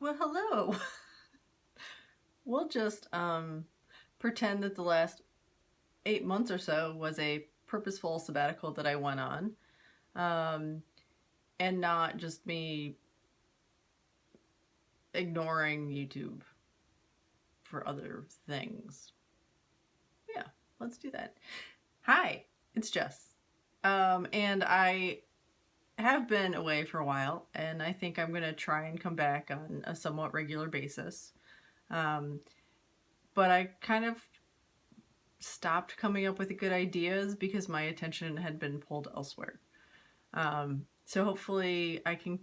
Well, hello. We'll just pretend that the last 8 months or so was a purposeful sabbatical that I went on, and not just me ignoring YouTube for other things. Yeah, let's do that. Hi, it's Jess. And I have been away for a while, and I think I'm gonna try and come back on a somewhat regular basis. But I kind of stopped coming up with good ideas because my attention had been pulled elsewhere. So hopefully I can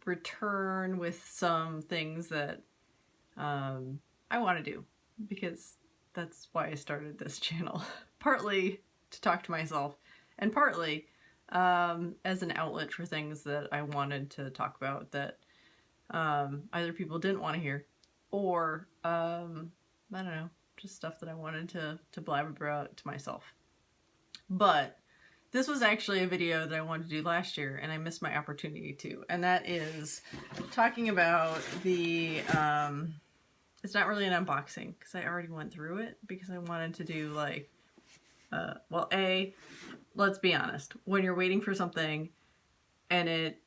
return with some things that I want to do, because that's why I started this channel. Partly to talk to myself, and partly as an outlet for things that I wanted to talk about that either people didn't want to hear, or I don't know, just stuff that I wanted to blab about to myself. But this was actually a video that I wanted to do last year, and I missed my opportunity to, and that is talking about the, it's not really an unboxing, because I already went through it, because I wanted to do like, well, let's be honest, when you're waiting for something and it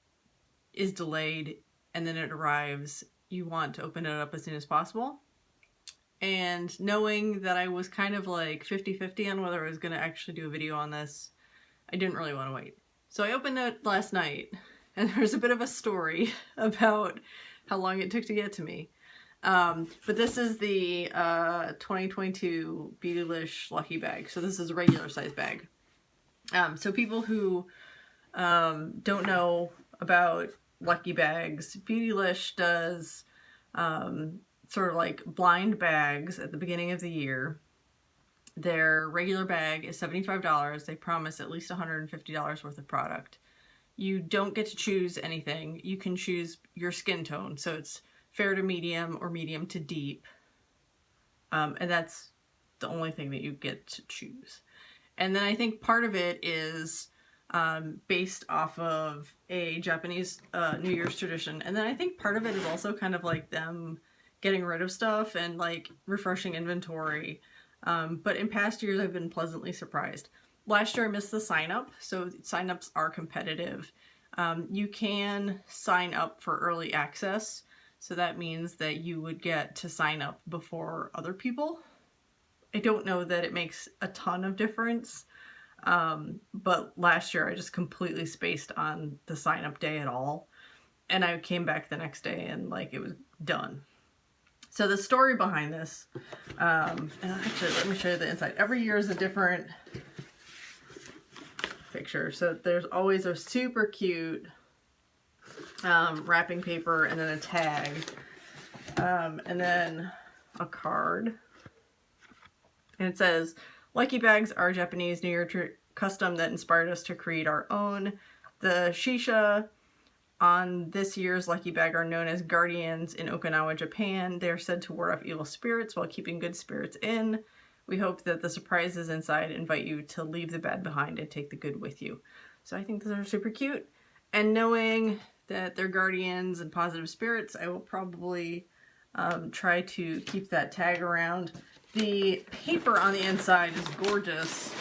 is delayed and then it arrives, you want to open it up as soon as possible. And knowing that I was kind of like 50-50 on whether I was going to actually do a video on this, I didn't really want to wait. So I opened it last night, and there's a bit of a story about how long it took to get to me. But this is the 2022 Beautylish Lucky Bag. So this is a regular size bag. So people who don't know about Lucky Bags, Beautylish does sort of like blind bags at the beginning of the year. Their regular bag is $75. They promise at least $150 worth of product. You don't get to choose anything. You can choose your skin tone. So it's fair to medium or medium to deep. And that's the only thing that you get to choose. And then I think part of it is based off of a Japanese New Year's tradition. And then I think part of it is also kind of like them getting rid of stuff and like refreshing inventory. But in past years, I've been pleasantly surprised. Last year I missed the sign up, so sign-ups are competitive. You can sign up for early access, so that means that you would get to sign up before other people. I don't know that it makes a ton of difference, but last year I just completely spaced on the sign-up day at all, and I came back the next day and like it was done. So the story behind this, and actually let me show you the inside. Every year is a different picture. So there's always a super cute wrapping paper, and then a tag, and then a card. And it says, Lucky Bags are a Japanese New Year custom that inspired us to create our own. The shisha on this year's Lucky Bag are known as guardians in Okinawa, Japan. They are said to ward off evil spirits while keeping good spirits in. We hope that the surprises inside invite you to leave the bad behind and take the good with you. So I think those are super cute. And knowing that they're guardians and positive spirits, I will probably try to keep that tag around. The paper on the inside is gorgeous.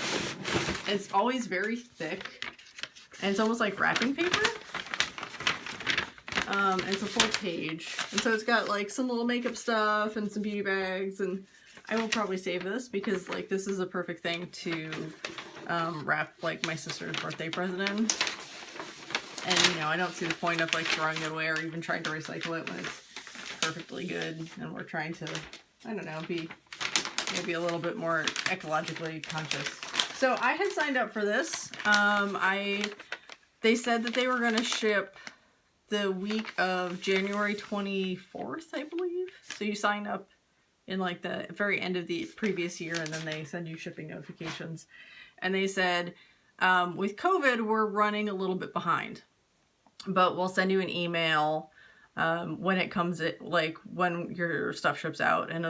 It's always very thick, and it's almost like wrapping paper. It's a full page, and so it's got like some little makeup stuff and some beauty bags, and I will probably save this because like this is a perfect thing to wrap like my sister's birthday present in. And you know, I don't see the point of like throwing it away or even trying to recycle it when it's perfectly good, and we're trying to, I don't know, be maybe a little bit more ecologically conscious. So I had signed up for this. They said that they were going to ship the week of January 24th, I believe. So you sign up in like the very end of the previous year, and then they send you shipping notifications. And they said, with COVID, we're running a little bit behind, but we'll send you an email when it comes, like when your stuff ships out, and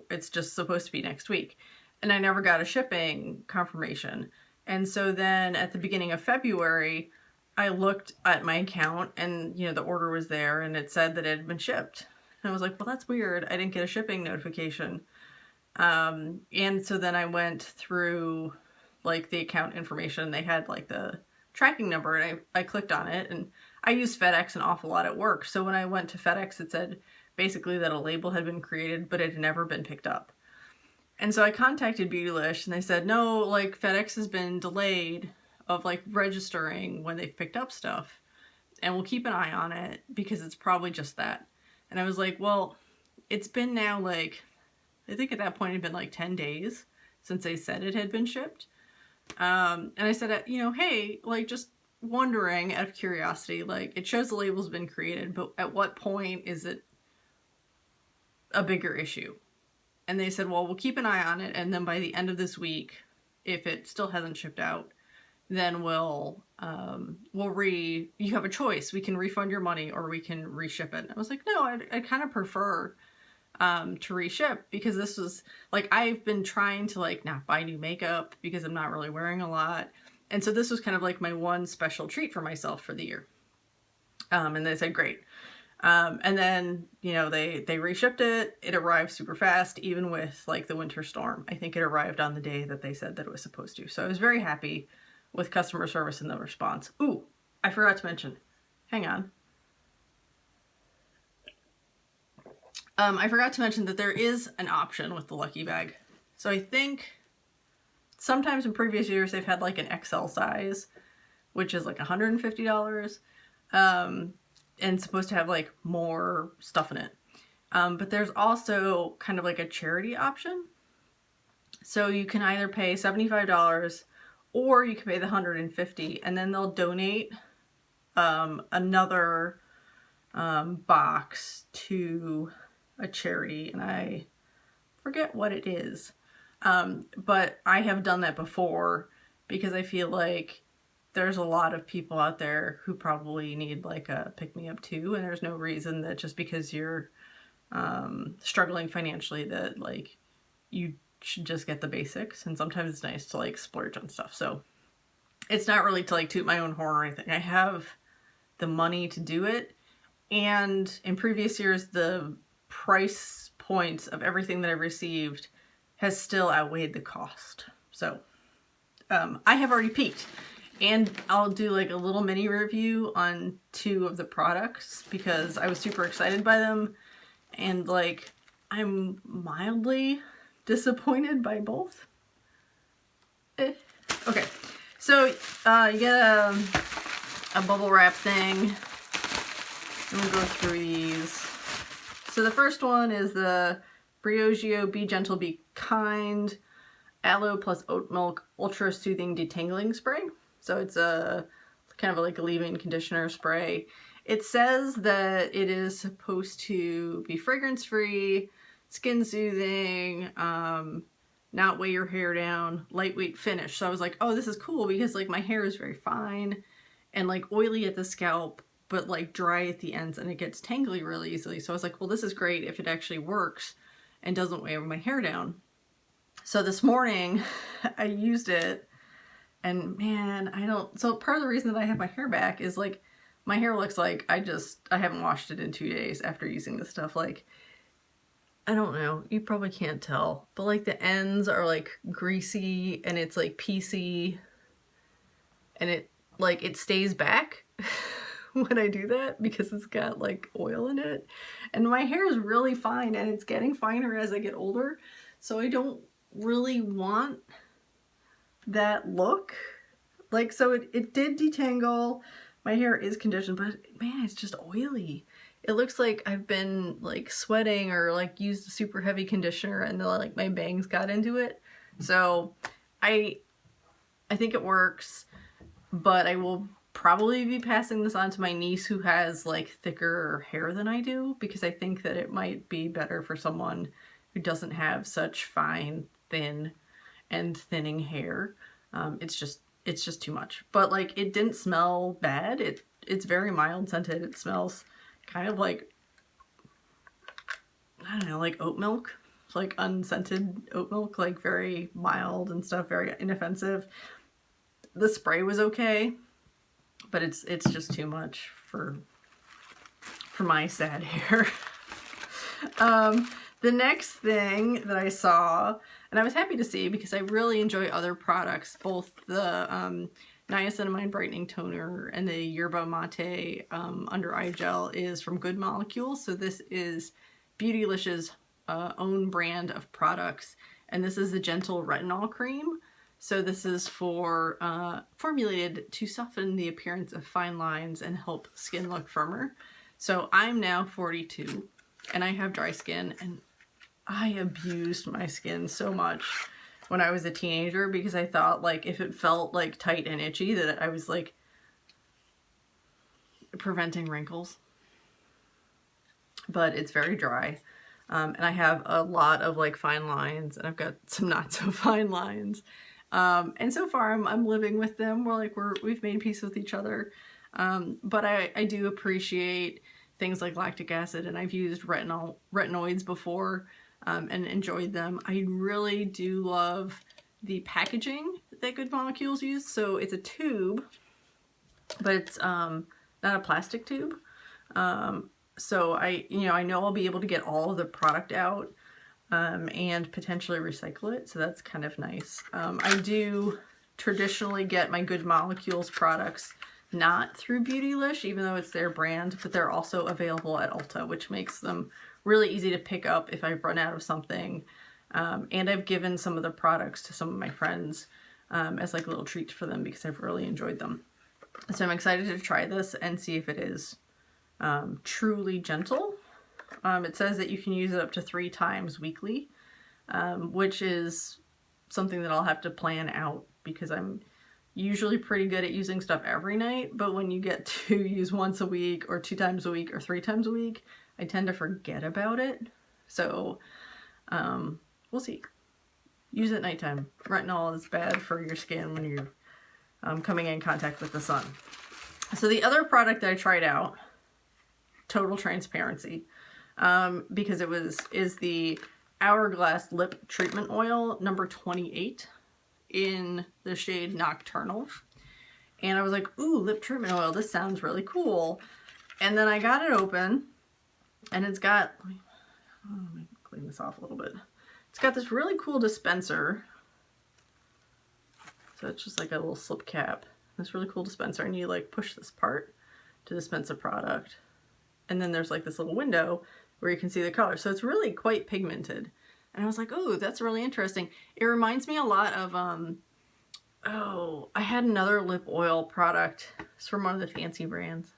it's just supposed to be next week. And I never got a shipping confirmation. And so then at the beginning of February, I looked at my account, and you know, the order was there and it said that it had been shipped. And I was like, well, that's weird. I didn't get a shipping notification. And so then I went through like the account information. They had like the tracking number, and I clicked on it, and I use FedEx an awful lot at work. So when I went to FedEx, it said basically that a label had been created, but it had never been picked up. And so I contacted Beautylish, and they said, no, like FedEx has been delayed of like registering when they've picked up stuff, and we'll keep an eye on it because it's probably just that. And I was like, well, it's been now like, I think at that point it had been like 10 days since they said it had been shipped. And I said, you know, hey, like just wondering out of curiosity, like it shows the label's been created, but at what point is it a bigger issue? And they said, well, we'll keep an eye on it, and then by the end of this week, if it still hasn't shipped out, then you have a choice. We can refund your money or we can reship it. I was like, no, I kind of prefer to reship, because this was like, I've been trying to like not buy new makeup because I'm not really wearing a lot. And so this was kind of like my one special treat for myself for the year. And they said, great. And then, you know, they reshipped it. It arrived super fast, even with like the winter storm. I think it arrived on the day that they said that it was supposed to. So I was very happy with customer service and the response. Ooh, I forgot to mention. Hang on. I forgot to mention that there is an option with the Lucky Bag. So I think sometimes in previous years they've had like an XL size, which is like $150. And supposed to have like more stuff in it. But there's also kind of like a charity option. So you can either pay $75 or you can pay the $150, and then they'll donate another box to a charity, and I forget what it is. But I have done that before because I feel like there's a lot of people out there who probably need like a pick-me-up too, and there's no reason that just because you're struggling financially that like you should just get the basics. And sometimes it's nice to like splurge on stuff. So it's not really to like toot my own horn or anything. I have the money to do it, and in previous years the price points of everything that I've received has still outweighed the cost. So I have already peaked. And I'll do like a little mini review on 2 of the products because I was super excited by them, and like I'm mildly disappointed by both. Okay, so you get a bubble wrap thing. I'm gonna go through these. So the first one is the Briogeo Be Gentle, Be Kind Aloe plus Oat Milk Ultra Soothing Detangling Spray. So it's a kind of like a leave-in conditioner spray. It says that it is supposed to be fragrance-free, skin soothing, not weigh your hair down, lightweight finish. So I was like, oh, this is cool because like my hair is very fine and like oily at the scalp, but like dry at the ends, and it gets tangly really easily. So I was like, well, this is great if it actually works and doesn't weigh my hair down. So this morning I used it. And man, so part of the reason that I have my hair back is like, my hair looks like I haven't washed it in 2 days after using this stuff. Like, I don't know, you probably can't tell, but like the ends are like greasy and it's like piecey, and it stays back when I do that because it's got like oil in it. And my hair is really fine, and it's getting finer as I get older. So I don't really want that look. Like, so it did detangle. My hair is conditioned, but man, it's just oily. It looks like I've been like sweating or like used a super heavy conditioner, and like my bangs got into it. So I think it works, but I will probably be passing this on to my niece who has like thicker hair than I do, because I think that it might be better for someone who doesn't have such fine, thin and thinning hair. It's just too much. But like, it didn't smell bad. It's very mild scented. It smells kind of like, I don't know, like oat milk. It's like unscented oat milk, like very mild and stuff, very inoffensive. The spray was okay, but it's just too much for my sad hair. The next thing that I saw, and I was happy to see because I really enjoy other products, both the Niacinamide Brightening Toner and the Yerba Mate Under Eye Gel is from Good Molecules. So this is Beautylish's own brand of products, and this is the Gentle Retinol Cream. So this is for formulated to soften the appearance of fine lines and help skin look firmer. So I'm now 42 and I have dry skin, and I abused my skin so much when I was a teenager because I thought like if it felt like tight and itchy that I was like preventing wrinkles. But it's very dry. And I have a lot of like fine lines, and I've got some not so fine lines. And so far I'm living with them. We've made peace with each other. But I do appreciate things like lactic acid, and I've used retinoids before and enjoyed them. I really do love the packaging that Good Molecules use. So it's a tube, but it's not a plastic tube. So I know I'll be able to get all of the product out and potentially recycle it. So that's kind of nice. I do traditionally get my Good Molecules products not through Beautylish, even though it's their brand, but they're also available at Ulta, which makes them really easy to pick up if I run out of something. And I've given some of the products to some of my friends as like little treats for them because I've really enjoyed them. So I'm excited to try this and see if it is truly gentle. It says that you can use it up to 3 times weekly, which is something that I'll have to plan out because I'm usually pretty good at using stuff every night, but when you get to use once a week or 2 times a week or 3 times a week, I tend to forget about it. So we'll see. Use it at nighttime. Retinol is bad for your skin when you're coming in contact with the sun. So the other product that I tried out, total transparency, because is the Hourglass Lip Treatment Oil number 28 in the shade Nocturnal. And I was like, ooh, lip treatment oil, this sounds really cool. And then I got it open, and it's got, let me clean this off a little bit. It's got this really cool dispenser. So it's just like a little slip cap. This really cool dispenser, and you like push this part to dispense a product. And then there's like this little window where you can see the color. So it's really quite pigmented. And I was like, oh, that's really interesting. It reminds me a lot of, I had another lip oil product. It's from one of the fancy brands.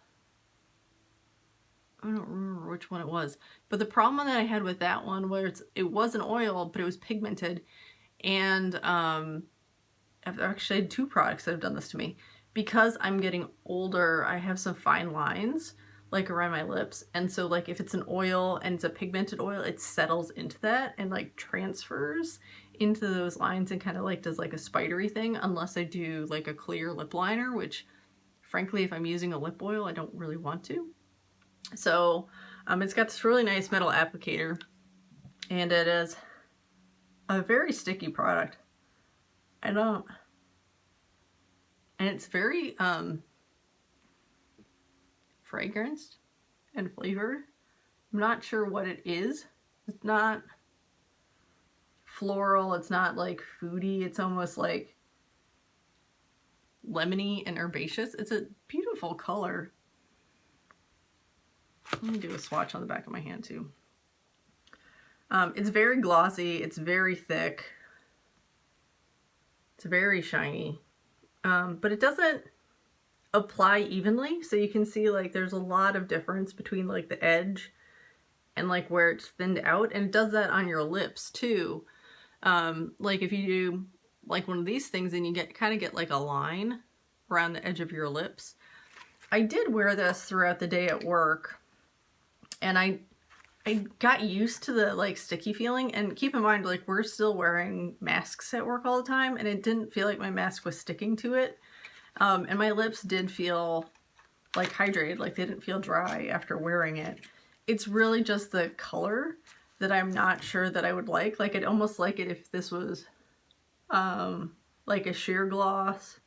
I don't remember which one it was. But the problem that I had with that one was it was an oil, but it was pigmented. And I've actually had 2 products that have done this to me. Because I'm getting older, I have some fine lines like around my lips, and so like if it's an oil and it's a pigmented oil, it settles into that and like transfers into those lines and kind of like does like a spidery thing, unless I do like a clear lip liner, which frankly if I'm using a lip oil I don't really want to. So it's got this really nice metal applicator, and it is a very sticky product. And it's very fragranced and flavored. I'm not sure what it is. It's not floral, it's not like foody, it's almost like lemony and herbaceous. It's a beautiful color. Let me do a swatch on the back of my hand too. It's very glossy, it's very thick, it's very shiny, but it doesn't apply evenly, so you can see like there's a lot of difference between like the edge and like where it's thinned out, and it does that on your lips too. Like if you do like one of these things and you kind of get like a line around the edge of your lips. I did wear this throughout the day at work, and I got used to the like sticky feeling. And keep in mind, like we're still wearing masks at work all the time, and it didn't feel like my mask was sticking to it. And my lips did feel like hydrated, like they didn't feel dry after wearing it. It's really just the color that I'm not sure that I would like. Like I'd almost like it if this was like a sheer gloss,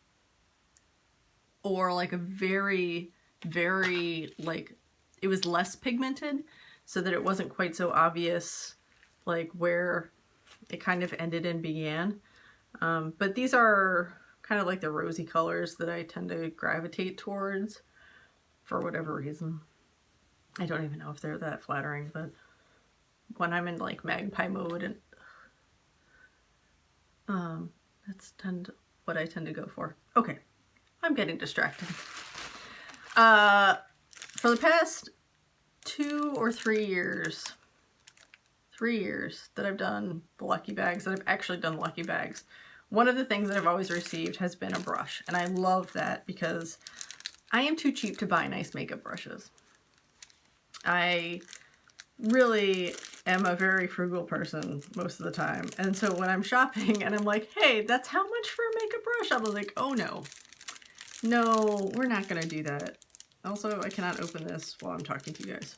or like a very, very like, it was less pigmented. so that it wasn't quite so obvious like where it kind of ended and began. But these are kind of like the rosy colors that I tend to gravitate towards for whatever reason. I don't even know if they're that flattering, but when I'm in like magpie mode, and that's what I tend to go for. Okay, I'm getting distracted. For the past 2 or 3 years, 3 years that I've done the Lucky Bags, that I've actually done Lucky Bags, one of the things that I've always received has been a brush. And I love that because I am too cheap to buy nice makeup brushes. I really am a very frugal person most of the time. And so when I'm shopping and I'm like, hey, that's how much for a makeup brush? I'm like, oh no. No, we're not gonna do that. Also, I cannot open this while I'm talking to you guys.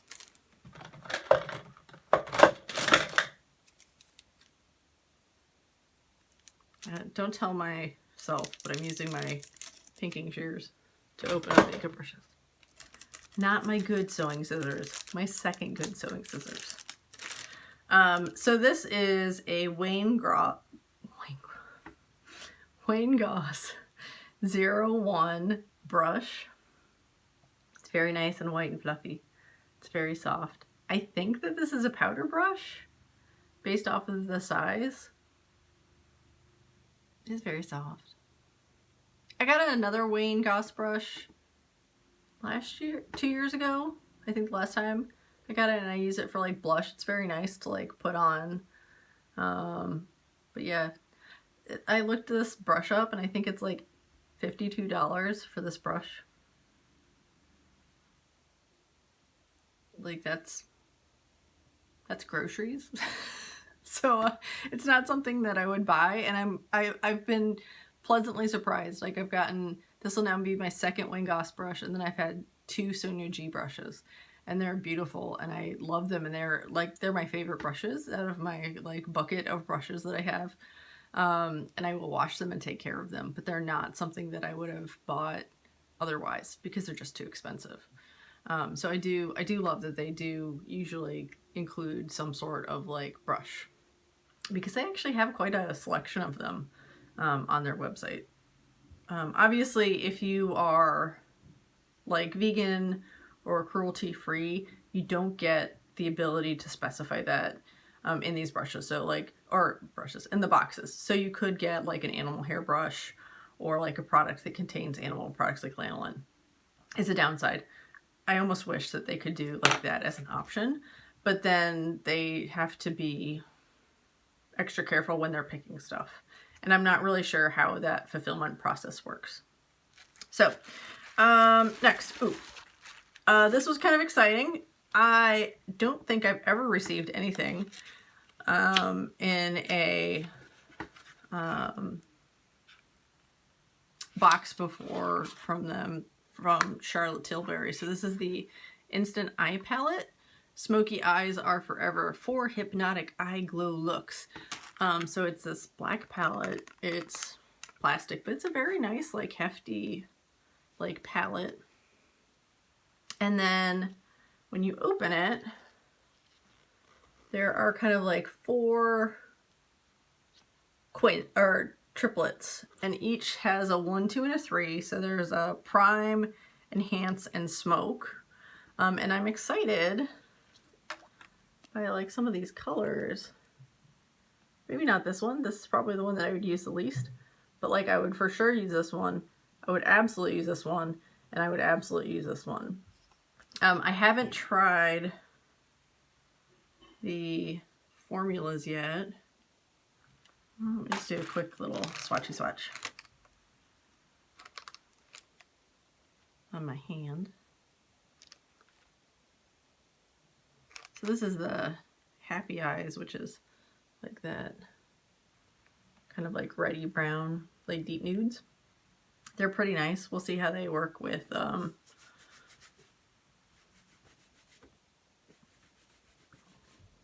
Don't tell myself, but I'm using my pinking shears to open up makeup brushes. Not my good sewing scissors, my second good sewing scissors. So this is a Wayne Goss 01 brush. It's very nice and white and fluffy. It's very soft. I think that this is a powder brush based off of the size. It is very soft. I got another Wayne Goss brush last year, 2 years ago. I think the last time I got it, and I use it for like blush. It's very nice to like put on. But yeah, I looked this brush up and I think it's like $52 for this brush. Like that's groceries. So it's not something that I would buy, and I've been pleasantly surprised. Like I've gotten, this will now be my second Wayne Goss brush, and then I've had 2 Sonia G brushes, and they're beautiful and I love them, and they're my favorite brushes out of my like bucket of brushes that I have. And I will wash them and take care of them, but they're not something that I would have bought otherwise because they're just too expensive. So I do love that they do usually include some sort of like brush, because they actually have quite a selection of them on their website. Obviously, if you are like vegan or cruelty free, you don't get the ability to specify that in these brushes. So like, or brushes in the boxes. So you could get like an animal hair brush or like a product that contains animal products like lanolin. It's a downside. I almost wish that they could do like that as an option, but then they have to be extra careful when they're picking stuff. And I'm not really sure how that fulfillment process works. So next, this was kind of exciting. I don't think I've ever received anything in a box before from them, from Charlotte Tilbury. So this is the Instant Eye Palette. Smoky Eyes Are Forever, 4 Hypnotic Eye Glow Looks. So it's this black palette. It's plastic, but it's a very nice, like hefty, like palette. And then when you open it, there are kind of like 4 triplets, and each has a 1, 2, and a 3. So there's a prime, enhance, and smoke. And I'm excited by like some of these colors. Maybe not this one. This is probably the one that I would use the least, but like I would for sure use this one. I would absolutely use this one, and I would absolutely use this one. I haven't tried the formulas yet. Let me just do a quick little swatchy swatch on my hand. So this is the Happy Eyes, which is like that kind of like reddy brown, like deep nudes. They're pretty nice. We'll see how they work with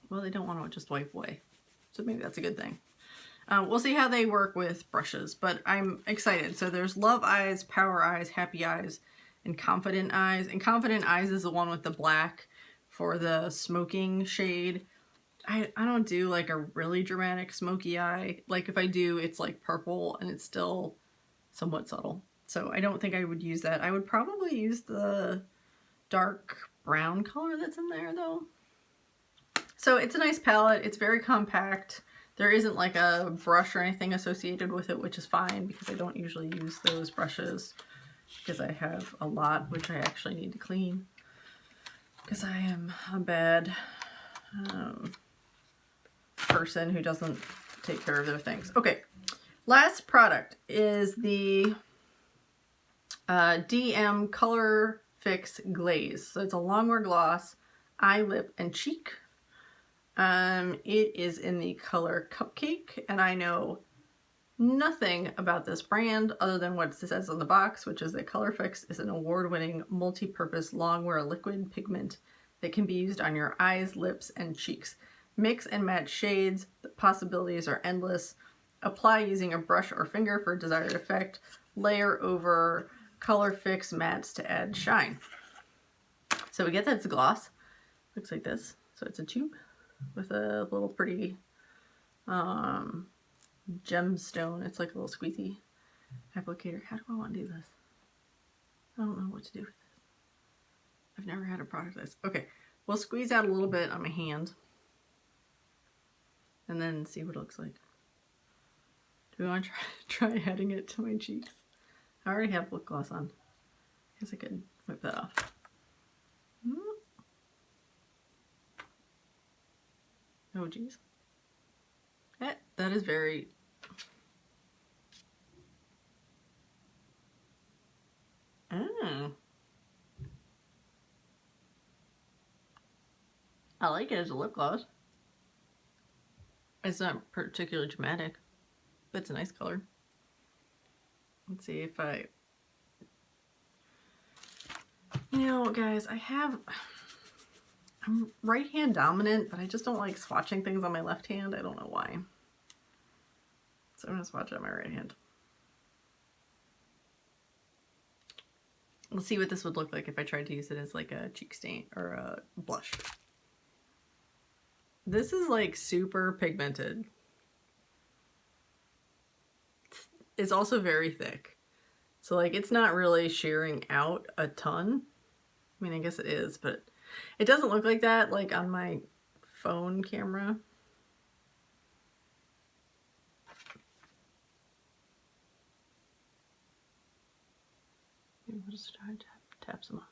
well, they don't want to just wipe away, so maybe that's a good thing. We'll see how they work with brushes, but I'm excited. So there's Love Eyes, Power Eyes, Happy Eyes, and Confident Eyes. And Confident Eyes is the one with the black for the smoking shade. I don't do like a really dramatic smoky eye. Like if I do, it's like purple and it's still somewhat subtle. So I don't think I would use that. I would probably use the dark brown color that's in there though. So it's a nice palette. It's very compact. There isn't like a brush or anything associated with it, which is fine because I don't usually use those brushes because I have a lot which I actually need to clean because I am a bad person who doesn't take care of their things. Okay, last product is the DM Color Fix Glaze. So it's a longwear gloss, eye, lip, and cheek. It is in the color Cupcake, and I know nothing about this brand other than what it says on the box, which is that Color Fix is an award-winning multi-purpose longwear liquid pigment that can be used on your eyes, lips, and cheeks. Mix and match shades. The possibilities are endless. Apply using a brush or finger for desired effect. Layer over Color Fix mattes to add shine. So we get that it's a gloss. Looks like this. So it's a tube with a little pretty gemstone. It's like a little squeezy applicator. How do I want to do this? I don't know what to do with this. I've never had a product like this. Okay, we'll squeeze out a little bit on my hand and then see what it looks like. Do we want to try adding it to my cheeks? I already have lip gloss on. I guess I could whip that off. Oh geez. That is very... Oh. I like it as a lip gloss. It's not particularly dramatic, but it's a nice color. Let's see if I... You know, guys, I'm right hand dominant, but I just don't like swatching things on my left hand. I don't know why. So I'm going to swatch on my right hand. We'll see what this would look like if I tried to use it as like a cheek stain or a blush. This is like super pigmented. It's also very thick. So like it's not really shearing out a ton. I mean, I guess it is, but it doesn't look like that like on my phone camera. Maybe we'll just try to tap some on.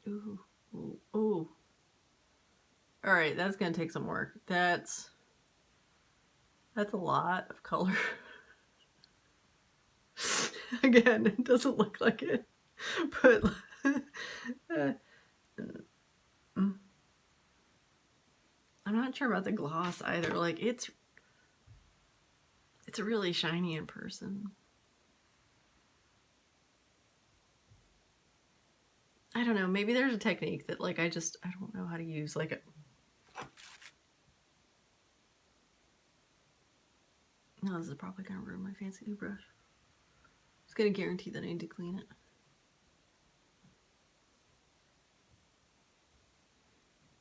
Ooh, ooh, ooh. All right, that's gonna take some work. That's a lot of color. Again, it doesn't look like it, but I'm not sure about the gloss either. Like it's really shiny in person. I don't know, maybe there's a technique that like I don't know how to use. Like it. No, this is probably gonna ruin my fancy new brush. It's gonna guarantee that I need to clean it.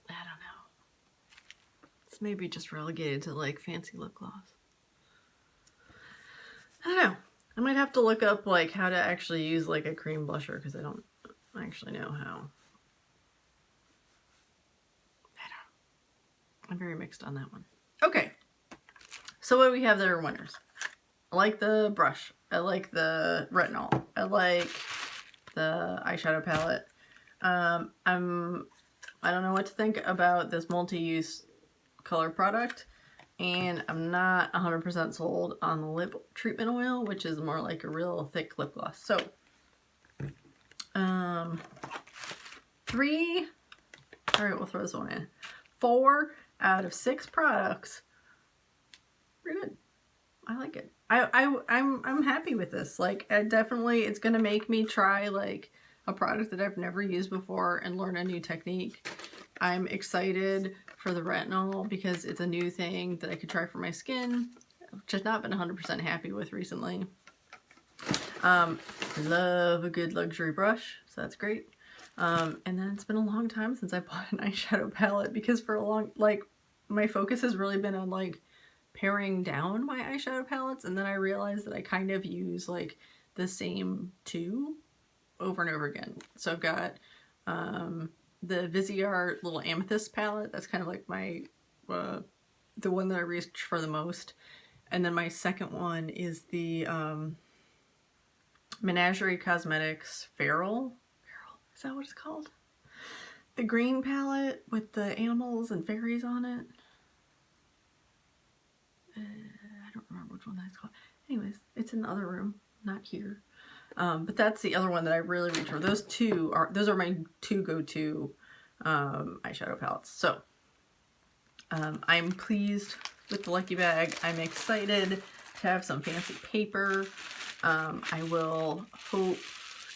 I don't know. It's maybe just relegated to like fancy lip gloss. I don't know. I might have to look up like how to actually use like a cream blusher because I don't actually know how. I'm very mixed on that one. Okay. So what do we have that are winners? I like the brush. I like the retinol. I like the eyeshadow palette. I don't know what to think about this multi-use color product, and I'm not 100% sold on the lip treatment oil, which is more like a real thick lip gloss. So, 3, all right, we'll throw this one in. 4 out of 6 products. Pretty good. I like it. I'm happy with this. Like, it's gonna make me try like a product that I've never used before and learn a new technique. I'm excited for the retinol because it's a new thing that I could try for my skin, which I've not been 100% happy with recently. Love a good luxury brush, so that's great. And then it's been a long time since I bought an eyeshadow palette, because for a long, like, my focus has really been on like paring down my eyeshadow palettes, and then I realized that I kind of use like the same two over and over again. So I've got the Viseart little amethyst palette. That's kind of like my the one that I reach for the most. And then my second one is the Menagerie Cosmetics Feral. Is that what it's called? The green palette with the animals and fairies on it. I don't remember which one that's called. Anyways, it's in the other room, not here. But that's the other one that I really reach for. Those are my two go-to eyeshadow palettes. So I'm pleased with the Lucky Bag. I'm excited to have some fancy paper. I will hope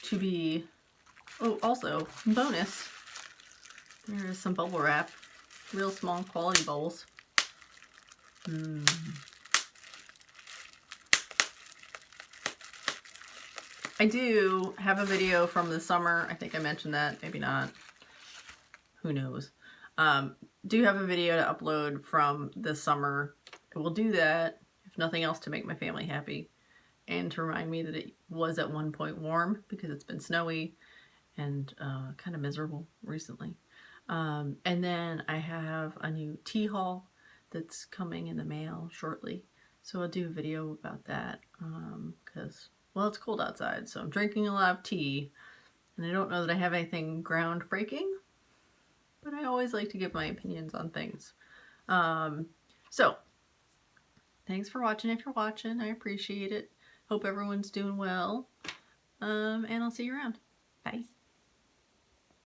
to be, oh, also, bonus, there is some bubble wrap, real small quality bubbles. I do have a video from the summer. I think I mentioned that, maybe not. Who knows? Do have a video to upload from this summer. I will do that, if nothing else, to make my family happy and to remind me that it was at one point warm, because it's been snowy and kind of miserable recently. And then I have a new tea haul that's coming in the mail shortly. So I'll do a video about that because, well, it's cold outside, so I'm drinking a lot of tea, and I don't know that I have anything groundbreaking, but I always like to give my opinions on things. So thanks for watching. If you're watching, I appreciate it. Hope everyone's doing well. And I'll see you around. Bye.